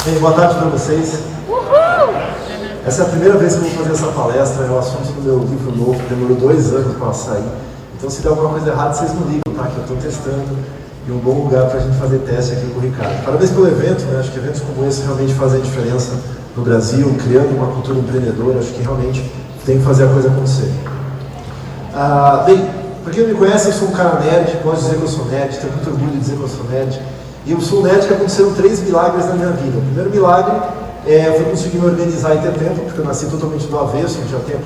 Bem, boa tarde para vocês. Essa é a primeira vez que eu vou fazer essa palestra, é o assunto do meu livro novo, que demorou 2 anos para sair. Então, se der alguma coisa errada, vocês me ligam, tá? Que eu estou testando e um bom lugar para a gente fazer teste aqui com o Ricardo. Parabéns pelo evento, né? Acho que eventos como esse realmente fazem diferença no Brasil, criando uma cultura empreendedora. Acho que realmente tem que fazer a coisa acontecer. Bem, para quem não me conhece, eu sou um cara nerd, posso dizer que eu sou nerd, tenho muito orgulho de dizer que eu sou nerd. E eu sou um nerd que aconteceram 3 milagres na minha vida. O primeiro milagre foi conseguir me organizar e ter tempo, porque eu nasci totalmente do avesso, não tinha tempo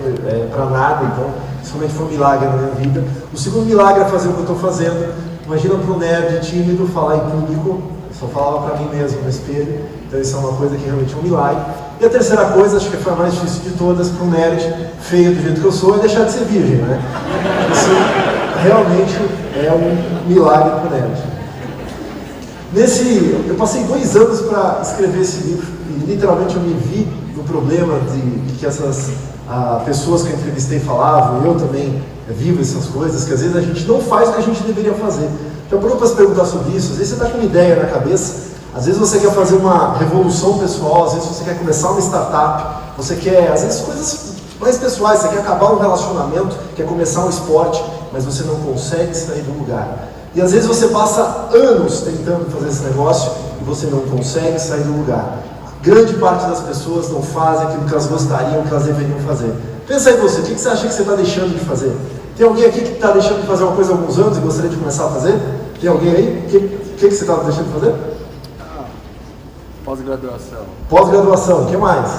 para nada, então isso realmente foi um milagre na minha vida. O segundo milagre é fazer o que eu estou fazendo. Imagina para um nerd tímido falar em público, eu só falava para mim mesmo no espelho, então isso é uma coisa que realmente é um milagre. E a terceira coisa, acho que foi a mais difícil de todas, para um nerd feio do jeito que eu sou, é deixar de ser virgem, né? Isso realmente é um milagre para o nerd. Eu passei 2 anos para escrever esse livro e literalmente eu me vi no problema de que essas pessoas que eu entrevistei falavam, e eu também vivo essas coisas, que às vezes a gente não faz o que a gente deveria fazer. Já parou para se perguntar sobre isso? Às vezes você está com uma ideia na cabeça, às vezes você quer fazer uma revolução pessoal, às vezes você quer começar uma startup, você quer, às vezes, coisas mais pessoais, você quer acabar um relacionamento, quer começar um esporte, mas você não consegue sair do lugar. E às vezes você passa anos tentando fazer esse negócio e você não consegue sair do lugar. Grande parte das pessoas não fazem aquilo que elas gostariam, que elas deveriam fazer. Pensa aí você, o que você acha que você está deixando de fazer? Tem alguém aqui que está deixando de fazer uma coisa há alguns anos e gostaria de começar a fazer? Tem alguém aí? O que você está deixando de fazer? Pós-graduação. Pós-graduação, o que mais?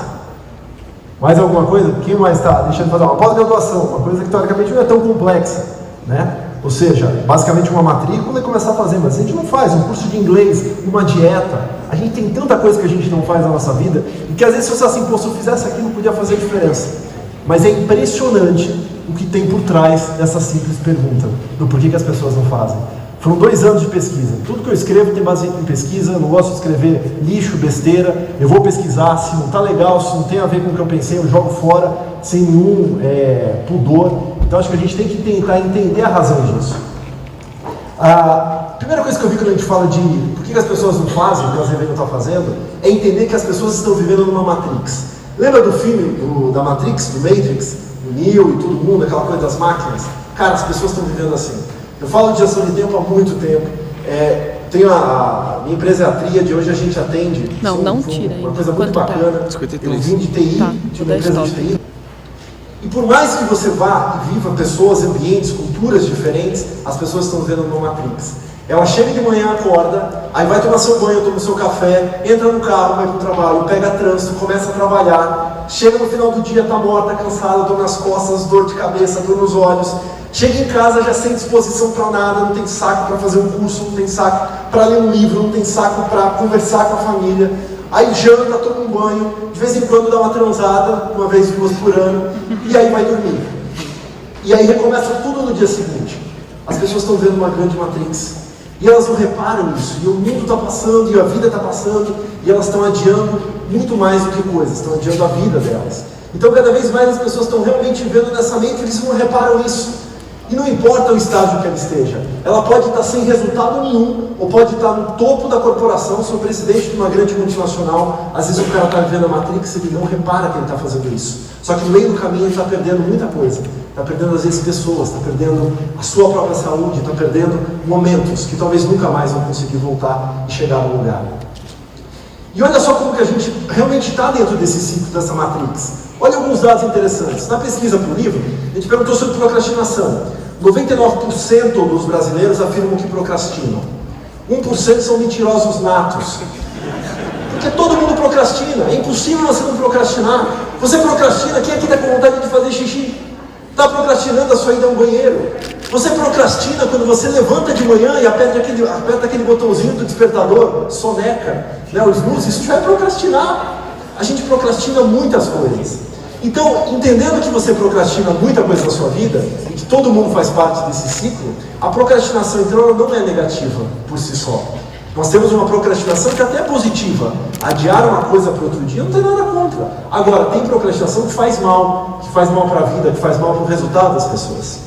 Mais alguma coisa? Quem mais está deixando de fazer uma pós-graduação? Uma coisa que teoricamente não é tão complexa, né? Ou seja, basicamente uma matrícula e começar a fazer, mas a gente não faz um curso de inglês, uma dieta. A gente tem tanta coisa que a gente não faz na nossa vida e que às vezes se você assim, pô, se eu fizesse aquilo podia fazer diferença. Mas é impressionante o que tem por trás dessa simples pergunta, do porquê que as pessoas não fazem. Foram 2 anos de pesquisa. Tudo que eu escrevo tem base em pesquisa, eu não gosto de escrever lixo, besteira. Eu vou pesquisar, se não está legal, se não tem a ver com o que eu pensei, eu jogo fora, sem nenhum pudor. Então acho que a gente tem que tentar entender a razão disso. A primeira coisa que eu vi quando a gente fala de por que as pessoas não fazem o que elas deveriam estar fazendo, é entender que as pessoas estão vivendo numa Matrix. Lembra do filme da Matrix, do Matrix? O Neo e todo mundo, aquela coisa das máquinas? Cara, as pessoas estão vivendo assim. Eu falo de gestão de tempo há muito tempo. A minha empresa é a Tríade, hoje a gente atende. Não tira aí. Uma coisa muito bacana. Eu vim de TI, de uma empresa de TI. E por mais que você vá e viva pessoas, ambientes, culturas diferentes, as pessoas estão vivendo numa Matrix. Ela chega de manhã, acorda, aí vai tomar seu banho, toma seu café, entra no carro, vai para o trabalho, pega trânsito, começa a trabalhar, chega no final do dia, está morta, cansada, dor nas costas, dor de cabeça, dor nos olhos, chega em casa já sem disposição para nada, não tem saco para fazer um curso, não tem saco para ler um livro, não tem saco para conversar com a família. Aí janta, toma um banho, de vez em quando dá uma transada, 1 ou 2 por ano, e aí vai dormir. E aí recomeça tudo no dia seguinte. As pessoas estão vendo uma grande matrix. E elas não reparam isso. E o mundo está passando, e a vida está passando, e elas estão adiando muito mais do que coisas, estão adiando a vida delas. Então cada vez mais as pessoas estão realmente vivendo nessa mente, eles não reparam isso. E não importa o estágio que ela esteja, ela pode estar sem resultado nenhum, ou pode estar no topo da corporação, sou presidente de uma grande multinacional, às vezes o cara está vivendo a Matrix e ele não repara que ele está fazendo isso. Só que no meio do caminho ele está perdendo muita coisa, está perdendo às vezes pessoas, está perdendo a sua própria saúde, está perdendo momentos que talvez nunca mais vão conseguir voltar e chegar no lugar. E olha só como que a gente realmente está dentro desse ciclo, dessa Matrix. Olha alguns dados interessantes. Na pesquisa para o livro, a gente perguntou sobre procrastinação. 99% dos brasileiros afirmam que procrastinam. 1% são mentirosos natos. Porque todo mundo procrastina. É impossível você não procrastinar. Você procrastina, quem aqui está com vontade de fazer xixi? Está procrastinando a sua ida ao banheiro. Você procrastina quando você levanta de manhã e aperta aquele botãozinho do despertador, soneca, né, o snooze, isso já é procrastinar. A gente procrastina muitas coisas. Então, entendendo que você procrastina muita coisa na sua vida, e que todo mundo faz parte desse ciclo, a procrastinação, então, ela não é negativa por si só. Nós temos uma procrastinação que até é positiva. Adiar uma coisa para outro dia não tem nada contra. Agora, tem procrastinação que faz mal para a vida, que faz mal para o resultado das pessoas.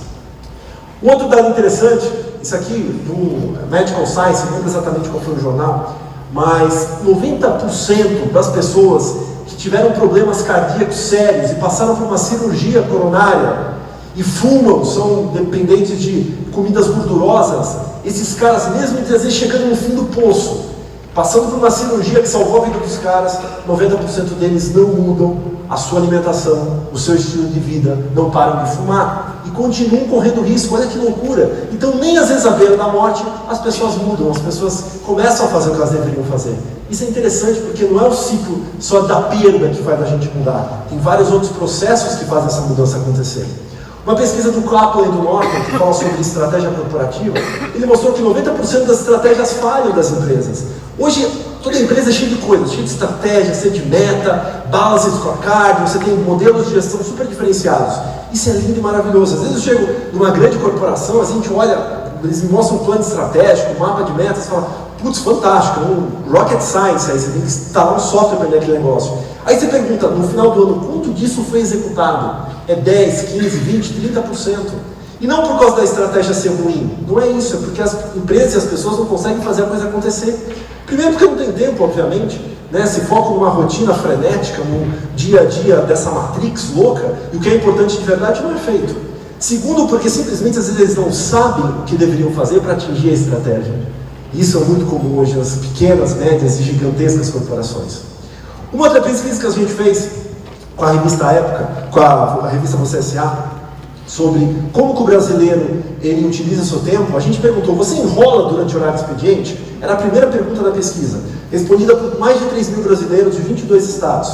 Um outro dado interessante, isso aqui do Medical Science, não lembro exatamente qual foi o jornal, mas 90% das pessoas que tiveram problemas cardíacos sérios e passaram por uma cirurgia coronária e fumam, são dependentes de comidas gordurosas, esses caras, mesmo às vezes chegando no fim do poço, passando por uma cirurgia que salvou a vida dos caras, 90% deles não mudam a sua alimentação, o seu estilo de vida, não param de fumar e continuam correndo risco. Olha que loucura! Então nem às vezes à beira da morte as pessoas mudam, as pessoas começam a fazer o que elas deveriam fazer. Isso é interessante porque não é o ciclo só da perda que faz a gente mudar, tem vários outros processos que fazem essa mudança acontecer. Uma pesquisa do Kaplan e do Norton, que fala sobre estratégia corporativa, ele mostrou que 90% das estratégias falham das empresas. Hoje, toda empresa é cheia de coisas, cheia de estratégia, cheia de meta, base, scorecard, você tem modelos de gestão super diferenciados. Isso é lindo e maravilhoso. Às vezes eu chego numa grande corporação, a gente olha, eles me mostram um plano estratégico, um mapa de metas, e fala, putz, fantástico, um rocket science, aí você tem que instalar um software para aquele negócio. Aí você pergunta, no final do ano, quanto disso foi executado? É 10, 15, 20, 30%. E não por causa da estratégia ser ruim, não é isso, é porque as empresas e as pessoas não conseguem fazer a coisa acontecer. Primeiro porque não tem tempo, obviamente, né? Se focam numa rotina frenética, num dia a dia dessa matrix louca, e o que é importante de verdade não é feito. Segundo, porque simplesmente às vezes eles não sabem o que deveriam fazer para atingir a estratégia. Isso é muito comum hoje nas pequenas, médias e gigantescas corporações. Uma outra pesquisa que a gente fez com a revista Época, com a revista Você S.A., sobre como que o brasileiro ele utiliza seu tempo, a gente perguntou, você enrola durante o horário de expediente? Era a primeira pergunta da pesquisa, respondida por mais de 3 mil brasileiros de 22 estados.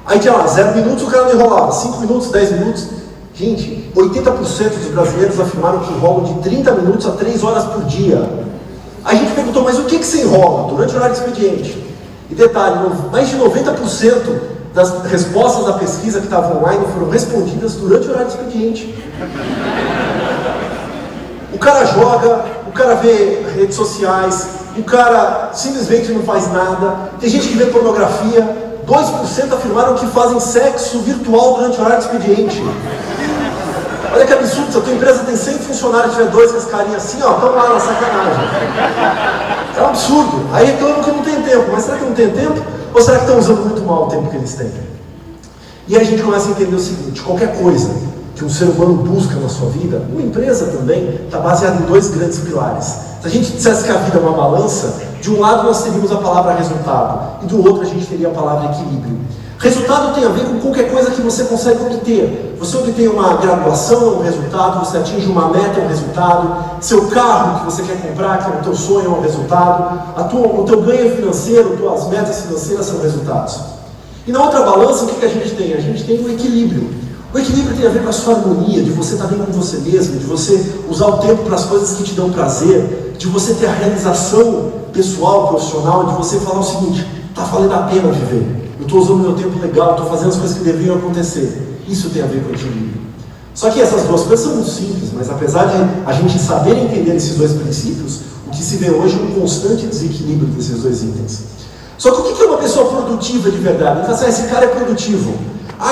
Aí tinha lá, 0 minutos o cara não enrolava, 5 minutos, 10 minutos. Gente, 80% dos brasileiros afirmaram que enrolam de 30 minutos a 3 horas por dia. Aí a gente perguntou, mas o que você enrola durante o horário de expediente? E detalhe, mais de 90% das respostas da pesquisa que estavam online foram respondidas durante o horário de expediente. O cara joga, o cara vê redes sociais, o cara simplesmente não faz nada. Tem gente que vê pornografia. 2% afirmaram que fazem sexo virtual durante o horário de expediente. Olha que absurdo, se a tua empresa tem 100 funcionários e tiver 2 com as carinhas assim, ó, estão lá na sacanagem. É um absurdo. Aí reclamam que não tem tempo, mas será que não tem tempo? Ou será que estão usando muito mal o tempo que eles têm? E aí a gente começa a entender o seguinte, qualquer coisa que um ser humano busca na sua vida, uma empresa também, está baseada em 2 grandes pilares. Se a gente dissesse que a vida é uma balança, de um lado nós teríamos a palavra resultado, e do outro a gente teria a palavra equilíbrio. Resultado tem a ver com qualquer coisa que você consegue obter. Você obtém uma graduação, é um resultado, você atinge uma meta, é um resultado, seu carro que você quer comprar, que é o teu sonho, é um resultado, o teu ganho financeiro, tuas metas financeiras são resultados. E na outra balança, o que a gente tem? A gente tem o equilíbrio. O equilíbrio tem a ver com a sua harmonia, de você estar bem com você mesmo, de você usar o tempo para as coisas que te dão prazer, de você ter a realização pessoal, profissional, de você falar o seguinte, está valendo a pena viver. Eu estou usando meu tempo legal, estou fazendo as coisas que deveriam acontecer. Isso tem a ver com equilíbrio. Só que essas 2 coisas são muito simples, mas apesar de a gente saber entender esses 2 princípios, o que se vê hoje é um constante desequilíbrio desses 2 itens. Só que o que é uma pessoa produtiva de verdade? Ele fala assim, esse cara é produtivo.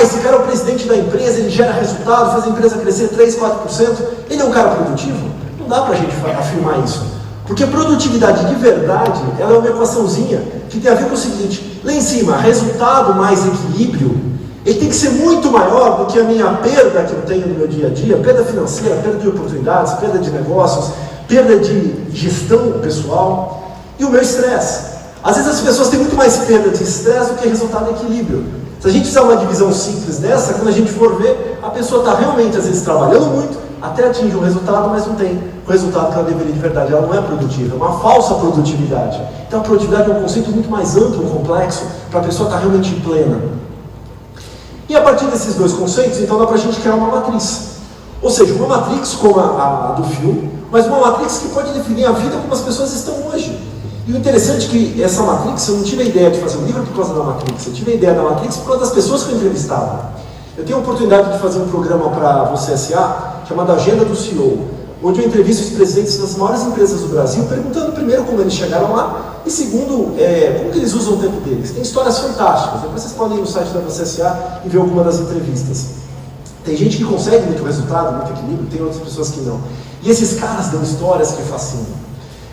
Esse cara é o presidente da empresa, ele gera resultado, faz a empresa crescer 3, 4%. Ele é um cara produtivo? Não dá para a gente afirmar isso. Porque produtividade de verdade, ela é uma equaçãozinha que tem a ver com o seguinte, lá em cima, resultado mais equilíbrio, ele tem que ser muito maior do que a minha perda que eu tenho no meu dia a dia, perda financeira, perda de oportunidades, perda de negócios, perda de gestão pessoal e o meu estresse. Às vezes as pessoas têm muito mais perda de estresse do que resultado de equilíbrio. Se a gente fizer uma divisão simples dessa, quando a gente for ver, a pessoa está realmente às vezes trabalhando muito, até atinge um resultado, mas não tem o resultado que ela deveria de verdade. Ela não é produtiva, é uma falsa produtividade. Então a produtividade é um conceito muito mais amplo, complexo, para a pessoa estar realmente plena. E a partir desses 2 conceitos, então dá para a gente criar uma matriz. Ou seja, uma matrix como a do filme, mas uma matrix que pode definir a vida como as pessoas estão hoje. E o interessante é que essa matrix, eu não tive a ideia de fazer um livro por causa da matrix, eu tive a ideia da matrix por causa das pessoas que eu entrevistava. Eu tenho a oportunidade de fazer um programa para você S.A. chamado Agenda do CEO, onde eu entrevisto os presidentes das maiores empresas do Brasil, perguntando primeiro como eles chegaram lá e segundo, como que eles usam o tempo deles. Tem histórias fantásticas, depois vocês podem ir no site da Você S.A. e ver alguma das entrevistas. Tem gente que consegue muito resultado, muito equilíbrio, tem outras pessoas que não. E esses caras dão histórias que fascinam.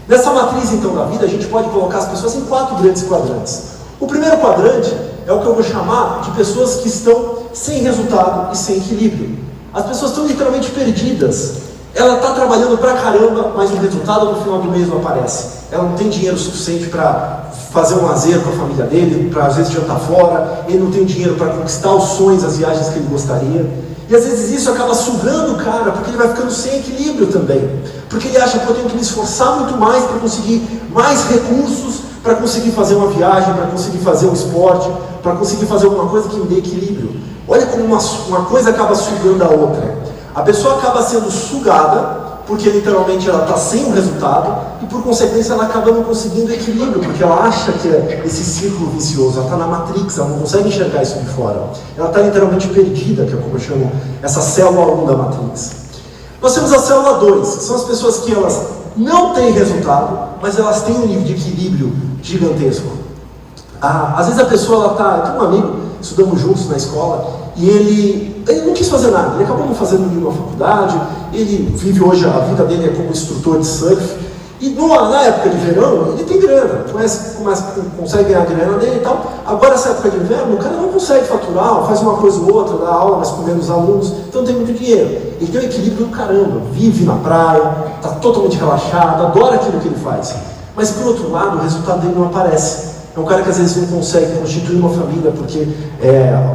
Nessa matriz, então, da vida, a gente pode colocar as pessoas em 4 grandes quadrantes. O primeiro quadrante é o que eu vou chamar de pessoas que estão sem resultado e sem equilíbrio. As pessoas estão literalmente perdidas. Ela está trabalhando pra caramba, mas o resultado no final do mês não aparece. Ela não tem dinheiro suficiente para fazer um lazer com a família dele, para às vezes jantar fora, ele não tem dinheiro para conquistar os sonhos, as viagens que ele gostaria. E às vezes isso acaba sugando o cara, porque ele vai ficando sem equilíbrio também. Porque ele acha que eu tenho que me esforçar muito mais para conseguir mais recursos, para conseguir fazer uma viagem, para conseguir fazer um esporte, para conseguir fazer alguma coisa que me dê equilíbrio. Olha como uma coisa acaba sugando a outra. A pessoa acaba sendo sugada, porque literalmente ela está sem um resultado, e por consequência ela acaba não conseguindo equilíbrio, porque ela acha que é esse círculo vicioso, ela está na Matrix, ela não consegue enxergar isso de fora. Ela está literalmente perdida, que é como eu chamo essa célula 1 da Matrix. Nós temos a célula 2, que são as pessoas que elas não têm resultado, mas elas têm um nível de equilíbrio gigantesco. Às vezes a pessoa, eu tenho um amigo, estudamos juntos na escola, e ele não quis fazer nada, ele acabou não fazendo nenhuma faculdade, ele vive hoje, a vida dele é como instrutor de surf, e na época de verão, ele tem grana, consegue ganhar a grana dele e tal. Agora, essa época de inverno, o cara não consegue faturar, faz uma coisa ou outra, dá aula, mas com menos alunos, então não tem muito dinheiro. Ele tem um equilíbrio do caramba, vive na praia, está totalmente relaxado, adora aquilo que ele faz. Mas, por outro lado, o resultado dele não aparece. É um cara que às vezes não consegue constituir uma família porque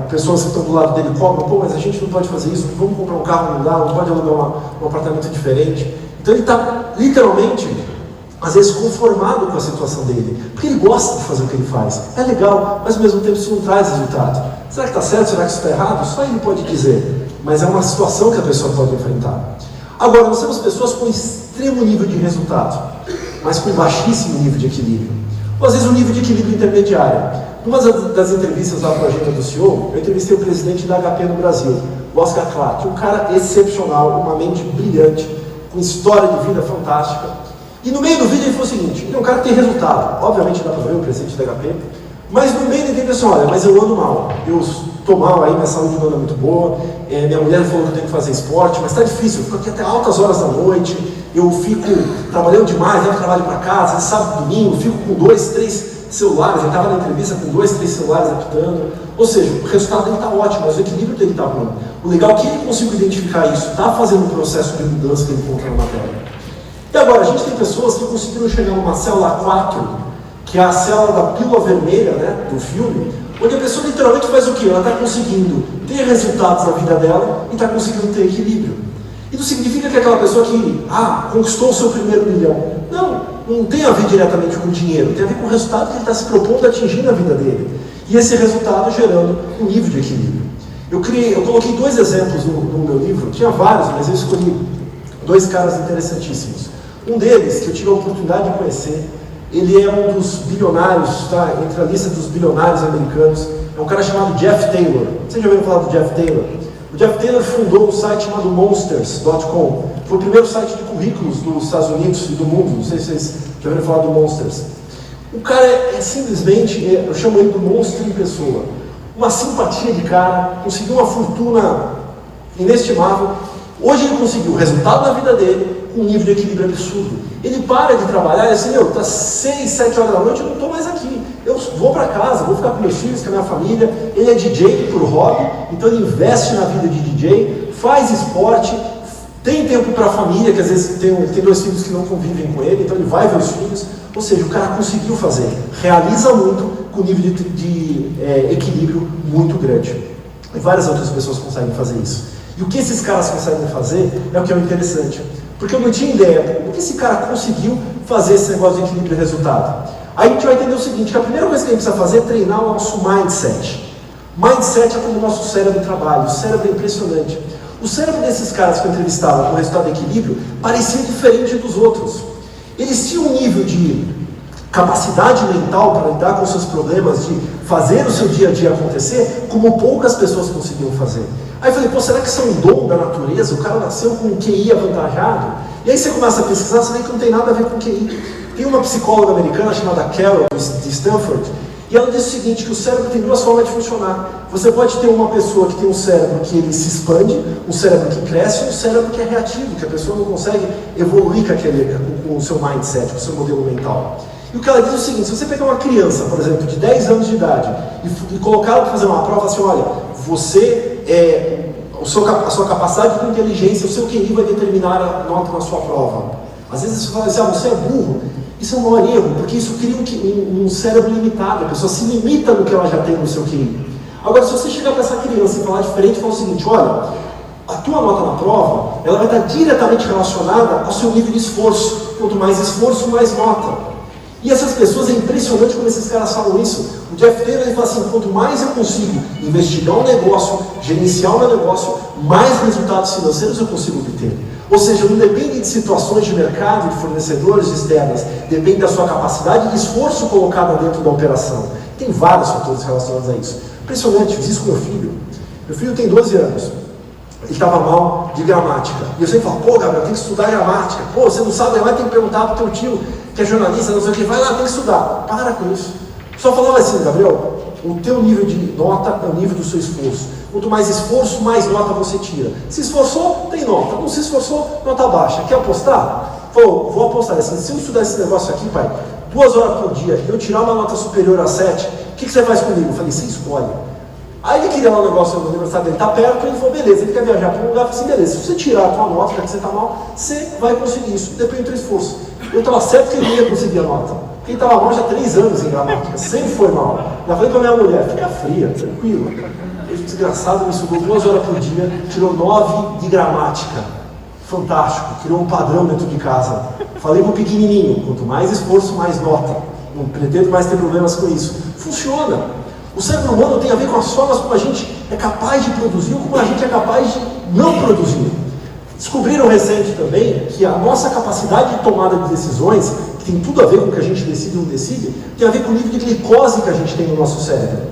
pessoas que estão do lado dele cobram, mas a gente não pode fazer isso, vamos comprar um carro, não dá, não pode alugar um apartamento diferente. Então ele está literalmente, às vezes, conformado com a situação dele, porque ele gosta de fazer o que ele faz. É legal, mas ao mesmo tempo isso não traz resultado. Será que está certo? Será que isso está errado? Só ele pode dizer, mas é uma situação que a pessoa pode enfrentar. Agora, nós temos pessoas com extremo nível de resultado, mas com baixíssimo nível de equilíbrio. Ou às vezes um nível de equilíbrio intermediário. Numa das entrevistas lá para a agenda do CEO, eu entrevistei o presidente da HP no Brasil, o Oscar Clark, um cara excepcional, uma mente brilhante, com história de vida fantástica. E no meio do vídeo ele falou o seguinte, ele é um cara que tem resultado, obviamente dá para ver o presidente da HP, mas no meio da entrevista, olha, mas eu ando mal, eu estou mal aí, minha saúde não anda muito boa, minha mulher falou que eu tenho que fazer esporte, mas está difícil, eu fico aqui até altas horas da noite, eu fico trabalhando demais, levo trabalho para casa, sábado, domingo, fico com 2, 3 celulares, eu estava na entrevista com 2, 3 celulares apitando, ou seja, o resultado dele está ótimo, mas o equilíbrio dele está ruim. O legal é que ele conseguiu identificar isso, está fazendo um processo de mudança que ele encontra na matéria. E agora, a gente tem pessoas que conseguiram chegar numa célula 4, que é a célula da pílula vermelha, né, do filme, onde a pessoa literalmente faz o quê? Ela está conseguindo ter resultados na vida dela e está conseguindo ter equilíbrio. E não significa que aquela pessoa que conquistou o seu primeiro milhão. Não tem a ver diretamente com o dinheiro, tem a ver com o resultado que ele está se propondo a atingir na vida dele. E esse resultado gerando um nível de equilíbrio. Eu coloquei 2 exemplos no meu livro, tinha vários, mas eu escolhi 2 caras interessantíssimos. Um deles, que eu tive a oportunidade de conhecer, ele é um dos bilionários, entre a lista dos bilionários americanos, é um cara chamado Jeff Taylor. Vocês já ouviram falar do Jeff Taylor? O Jeff Taylor fundou um site chamado Monsters.com. Foi o primeiro site de currículos dos Estados Unidos e do mundo. Não sei se vocês já ouviram falar do Monsters. O cara é simplesmente, eu chamo ele do monstro em pessoa. Uma simpatia de cara, conseguiu uma fortuna inestimável. Hoje ele conseguiu o resultado da vida dele com um nível de equilíbrio absurdo. Ele para de trabalhar e assim, está 6, 7 horas da noite, eu não estou mais aqui. Eu vou para casa, vou ficar com meus filhos, com a minha família. Ele é DJ por hobby, então ele investe na vida de DJ, faz esporte, tem tempo para a família, que às vezes tem 2 filhos que não convivem com ele, então ele vai ver os filhos. Ou seja, o cara conseguiu fazer, realiza muito com nível de equilíbrio muito grande. E várias outras pessoas conseguem fazer isso. E o que esses caras conseguem fazer é o que é interessante. Porque eu não tinha ideia, como que esse cara conseguiu fazer esse negócio de equilíbrio e resultado? Aí a gente vai entender o seguinte, que a primeira coisa que a gente precisa fazer é treinar o nosso mindset. Mindset é como o nosso cérebro trabalha, o cérebro é impressionante. O cérebro desses caras que eu entrevistava com o resultado de equilíbrio parecia diferente dos outros. Eles tinham um nível de capacidade mental para lidar com os seus problemas, de fazer o seu dia a dia acontecer, como poucas pessoas conseguiam fazer. Aí eu falei, será que isso é um dom da natureza? O cara nasceu com um QI avantajado? E aí você começa a pesquisar, você vê que não tem nada a ver com QI. Tem uma psicóloga americana chamada Carol, de Stanford, E ela diz o seguinte, que o cérebro tem duas formas de funcionar. Você pode ter uma pessoa que tem um cérebro que ele se expande, um cérebro que cresce, e um cérebro que é reativo, que a pessoa não consegue evoluir com o seu mindset, com o seu modelo mental. E o que ela diz é o seguinte, se você pegar uma criança, por exemplo, de 10 anos de idade, e colocar ela para fazer uma prova, assim, olha, a sua capacidade de inteligência, o seu QI vai determinar a nota na sua prova. Às vezes você fala assim, você é burro. Isso é um maior erro, porque isso cria um cérebro limitado, a pessoa se limita no que ela já tem no seu QI. Agora, se você chegar para essa criança e falar diferente, falar o seguinte, olha, a tua nota na prova, ela vai estar diretamente relacionada ao seu nível de esforço. Quanto mais esforço, mais nota. E essas pessoas, é impressionante como esses caras falam isso. O Jeff Taylor, ele fala assim, quanto mais eu consigo investigar um negócio, gerenciar o meu negócio, mais resultados financeiros eu consigo obter. Ou seja, não depende de situações de mercado, de fornecedores externos, depende da sua capacidade de esforço colocada dentro da operação. Tem vários fatores relacionados a isso. Impressionante, fiz isso com meu filho. Meu filho tem 12 anos. Ele estava mal de gramática. E eu sempre falo, pô, Gabriel, tem que estudar gramática. Pô, você não sabe gramática, tem que perguntar para o teu tio, que é jornalista, não sei o que. Vai lá, tem que estudar. Para com isso. Só falava assim, Gabriel, o teu nível de nota é o nível do seu esforço. Quanto mais esforço, mais nota você tira. Se esforçou, tem nota. Não se esforçou, nota baixa. Quer apostar? Pô, vou apostar assim. Se eu estudar esse negócio aqui, pai, 2 horas por dia, e eu tirar uma nota superior a 7, o que você faz comigo? Eu falei, você escolhe. Aí ele queria lá um negócio no aniversário dele, tá perto, ele falou, beleza, ele quer viajar para um lugar, eu falei assim, beleza, se você tirar a tua nota, já que você está mal, você vai conseguir isso, depende do teu esforço. Eu estava certo que ele ia conseguir a nota, porque ele estava mal já 3 anos em gramática, sempre foi mal. Já falei para minha mulher, fica fria, tranquilo. Ele desgraçado me estudou 2 horas por dia, tirou 9 de gramática, fantástico, criou um padrão dentro de casa. Falei para o pequenininho, quanto mais esforço, mais nota, não pretendo mais ter problemas com isso. Funciona. O cérebro humano tem a ver com as formas como a gente é capaz de produzir ou como a gente é capaz de não produzir. Descobriram recente também que a nossa capacidade de tomada de decisões, que tem tudo a ver com o que a gente decide ou não decide, tem a ver com o nível de glicose que a gente tem no nosso cérebro.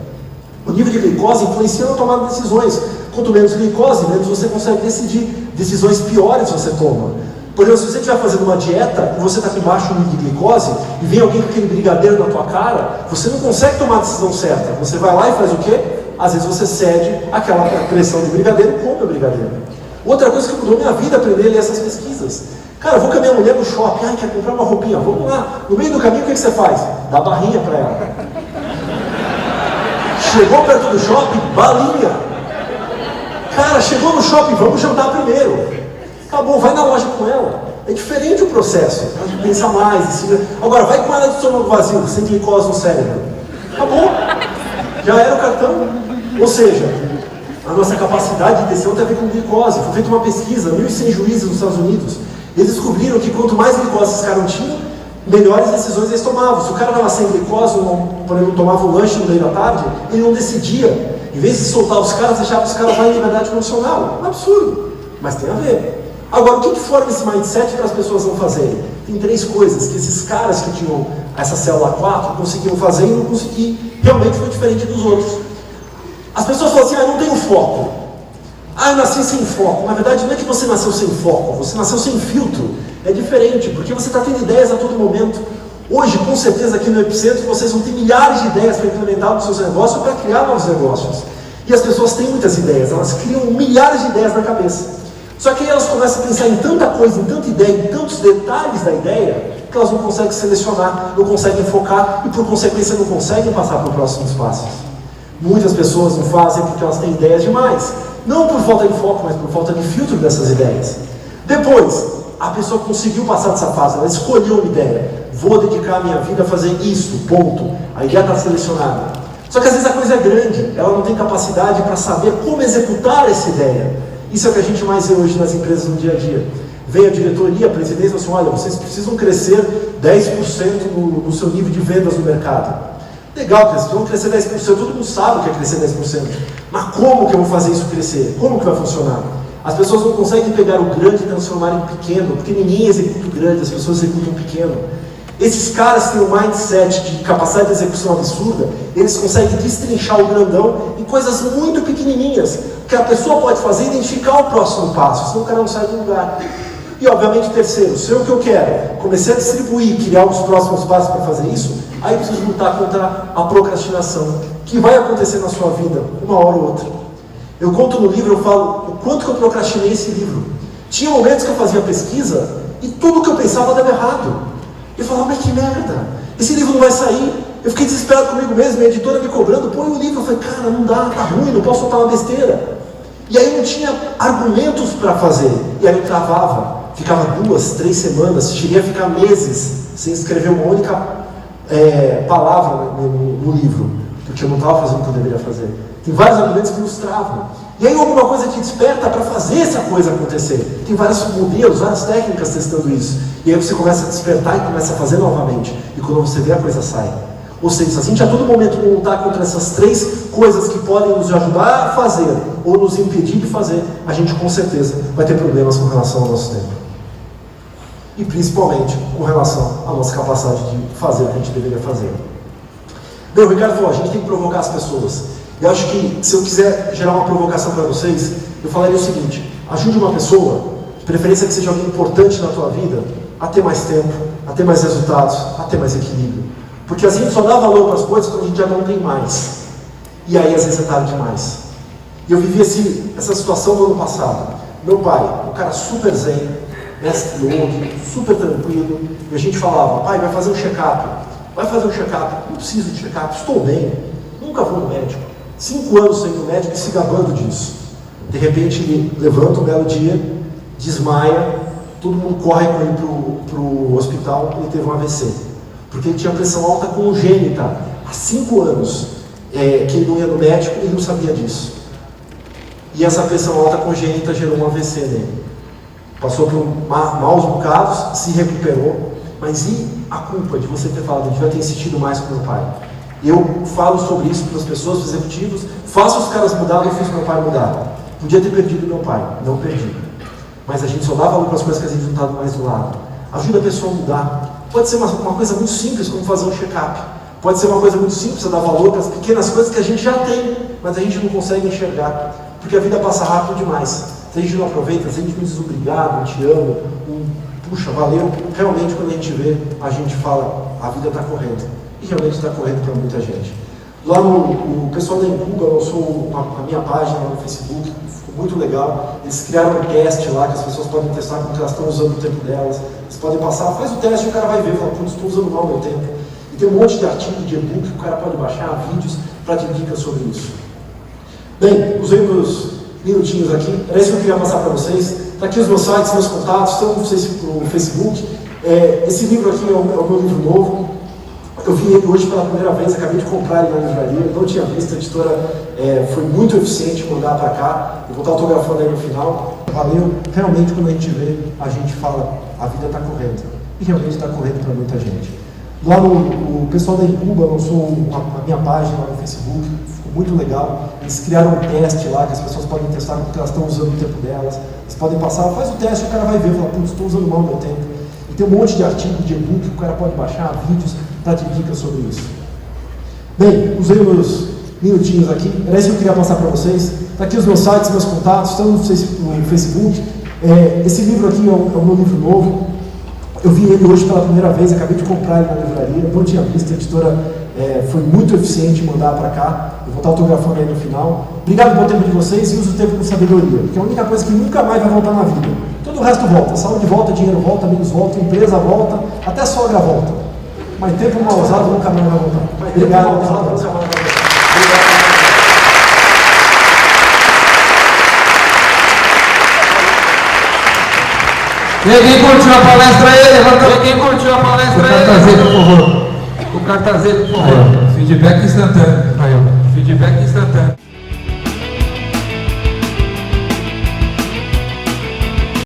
O nível de glicose influencia na tomada de decisões. Quanto menos glicose, menos você consegue decidir. Decisões piores você toma. Por exemplo, se você estiver fazendo uma dieta e você está com baixo nível de glicose e vem alguém com aquele brigadeiro na tua cara, você não consegue tomar a decisão certa. Você vai lá e faz o quê? Às vezes você cede àquela pressão de brigadeiro e come o brigadeiro. Outra coisa que mudou minha vida, aprender a ler essas pesquisas. Cara, eu vou com a minha mulher no shopping, quer comprar uma roupinha, vamos lá. No meio do caminho, o que você faz? Dá barrinha para ela. Chegou perto do shopping, balinha. Cara, chegou no shopping, vamos jantar primeiro. Acabou, vai na loja com ela. É diferente o processo. A gente pensa mais. Agora, vai com ela de estômago vazio, sem glicose no cérebro. Acabou. Já era o cartão. Ou seja, a nossa capacidade de decisão tem a ver com glicose. Foi feita uma pesquisa, 1.100 juízes nos Estados Unidos. Eles descobriram que quanto mais glicose esses caras tinham, melhores decisões eles tomavam. Se o cara estava sem glicose, por exemplo, tomava um lanche no meio da tarde, ele não decidia. Em vez de soltar os caras, deixava os caras lá em liberdade condicional. Um absurdo. Mas tem a ver. Agora, o que forma esse mindset para as pessoas não fazerem? Tem 3 coisas que esses caras que tinham essa célula 4 conseguiam fazer e não conseguiam. Realmente foi diferente dos outros. As pessoas falam assim, eu não tenho foco. Eu nasci sem foco. Na verdade, não é que você nasceu sem foco, você nasceu sem filtro. É diferente, porque você está tendo ideias a todo momento. Hoje, com certeza, aqui no Epicentro, vocês vão ter milhares de ideias para implementar nos seus negócios, para criar novos negócios. E as pessoas têm muitas ideias, elas criam milhares de ideias na cabeça. Só que aí elas começam a pensar em tanta coisa, em tanta ideia, em tantos detalhes da ideia, que elas não conseguem selecionar, não conseguem focar e, por consequência, não conseguem passar para os próximos passos. Muitas pessoas não fazem porque elas têm ideias demais. Não por falta de foco, mas por falta de filtro dessas ideias. Depois, a pessoa conseguiu passar dessa fase, ela escolheu uma ideia. Vou dedicar a minha vida a fazer isso, ponto. A ideia está selecionada. Só que às vezes a coisa é grande, ela não tem capacidade para saber como executar essa ideia. Isso é o que a gente mais vê hoje nas empresas no dia a dia. Vem a diretoria, a presidência, e fala assim, olha, vocês precisam crescer 10% no seu nível de vendas no mercado. Legal, vocês vão crescer 10%, todo mundo sabe o que é crescer 10%. Mas como que eu vou fazer isso crescer? Como que vai funcionar? As pessoas não conseguem pegar o grande e transformar em pequeno, porque ninguém executa o grande, as pessoas executam o pequeno. Esses caras têm um mindset de capacidade de execução absurda, eles conseguem destrinchar o grandão em coisas muito pequenininhas, que a pessoa pode fazer e identificar o próximo passo, senão o cara não sai do lugar. E obviamente terceiro, sei o que eu quero, comecei a distribuir, criar os próximos passos para fazer isso, aí eu preciso lutar contra a procrastinação, que vai acontecer na sua vida, uma hora ou outra. Eu conto no livro, eu falo o quanto que eu procrastinei esse livro. Tinha momentos que eu fazia pesquisa e tudo que eu pensava dava errado. Eu falava, mas que merda, esse livro não vai sair. Eu fiquei desesperado comigo mesmo, a editora me cobrando, põe o livro. Eu falei, cara, não dá, tá ruim, não posso soltar uma besteira. E aí eu não tinha argumentos para fazer. E aí eu travava, ficava 2, 3 semanas, cheguei a ficar meses sem escrever uma única palavra no livro, porque eu não estava fazendo o que eu deveria fazer. Tem vários argumentos que nos travam. E aí alguma coisa te desperta para fazer essa coisa acontecer. Tem vários modelos, várias técnicas testando isso. E aí você começa a despertar e começa a fazer novamente. E quando você vê, a coisa sai. Ou seja, se a gente a todo momento não lutar contra essas 3 coisas que podem nos ajudar a fazer ou nos impedir de fazer, a gente com certeza vai ter problemas com relação ao nosso tempo. E principalmente com relação à nossa capacidade de fazer o que a gente deveria fazer. Bem, o Ricardo falou, a gente tem que provocar as pessoas. Eu acho que, se eu quiser gerar uma provocação para vocês, eu falaria o seguinte: ajude uma pessoa, de preferência que seja alguém importante na tua vida, a ter mais tempo, a ter mais resultados, a ter mais equilíbrio. Porque assim a gente só dá valor para as coisas quando a gente já não tem mais. E aí às vezes é tarde demais. E eu vivi essa situação no ano passado. Meu pai, um cara super zen, mestre yogi, super tranquilo, e a gente falava, pai, vai fazer um check-up. Vai fazer um check-up. Não preciso de check-up, estou bem. Nunca vou no médico. 5 anos sendo médico e se gabando disso. De repente ele levanta um belo dia, desmaia, todo mundo corre com ele para o hospital, ele teve um AVC. Porque ele tinha pressão alta congênita há 5 anos, que ele não ia no médico, ele não sabia disso. E essa pressão alta congênita gerou um AVC nele. Passou por maus bocados, se recuperou, mas e a culpa de você ter falado, eu devia ter insistido mais com meu pai? Eu falo sobre isso para as pessoas, para os executivos, faço os caras mudar, eu fiz meu pai mudar. Podia ter perdido meu pai, não perdi. Mas a gente só dá valor para as coisas que a gente não está mais do lado. Ajuda a pessoa a mudar. Pode ser uma coisa muito simples, como fazer um check-up. Pode ser uma coisa muito simples, a dar valor para as pequenas coisas que a gente já tem, mas a gente não consegue enxergar. Porque a vida passa rápido demais. Se a gente não aproveita, se a gente não diz obrigado, te amo, puxa, valeu, realmente quando a gente vê, a gente fala, a vida está correndo. E realmente está correndo para muita gente. Lá o pessoal da Incuba lançou a minha página lá no Facebook, ficou muito legal. Eles criaram um teste lá, que as pessoas podem testar como elas estão usando o tempo delas. Eles podem passar, faz o teste e o cara vai ver, fala, putz, estou usando mal o meu tempo. E tem um monte de artigo de e-book que o cara pode baixar, vídeos, para te dicas sobre isso. Bem, usei meus minutinhos aqui, era isso que eu queria passar para vocês. Está aqui os meus sites, meus contatos, estão no Facebook. Esse livro aqui é o meu livro novo. Eu vi ele hoje pela primeira vez, acabei de comprar ele na livraria, não tinha visto, a editora foi muito eficiente em mandar para cá. Eu vou estar autografando aí no final. Valeu, realmente quando a gente vê, a gente fala, a vida está correndo. E realmente está correndo para muita gente. Lá o pessoal da Incuba lançou a minha página lá no Facebook, ficou muito legal. Eles criaram um teste lá, que as pessoas podem testar porque elas estão usando o tempo delas. Eles podem passar, faz o teste, o cara vai ver, fala, putz, estou usando mal o meu tempo. E tem um monte de artigo de e-book que o cara pode baixar, vídeos, para te dicas sobre isso. Bem, usei meus minutinhos aqui, era isso que eu queria passar para vocês. Está aqui os meus sites, meus contatos, estão no Facebook. Esse livro aqui é o meu livro novo. Eu vi ele hoje pela primeira vez, acabei de comprar ele na livraria, não tinha visto, a editora foi muito eficiente em mandar para cá. Eu vou estar autografando aí no final. Obrigado pelo tempo de vocês e use o tempo com sabedoria, porque é a única coisa que nunca mais vai voltar na vida. Todo o resto volta, saúde volta, dinheiro volta, amigos voltam, empresa volta, até sogra volta. Mas tempo mal usado nunca mais vai voltar. Obrigado. Quem curtiu a palestra aí? Levanta. Quem curtiu a palestra aí? O cartazeiro, por favor. O cartazeiro, por favor. Feedback instantâneo. Aí, ó.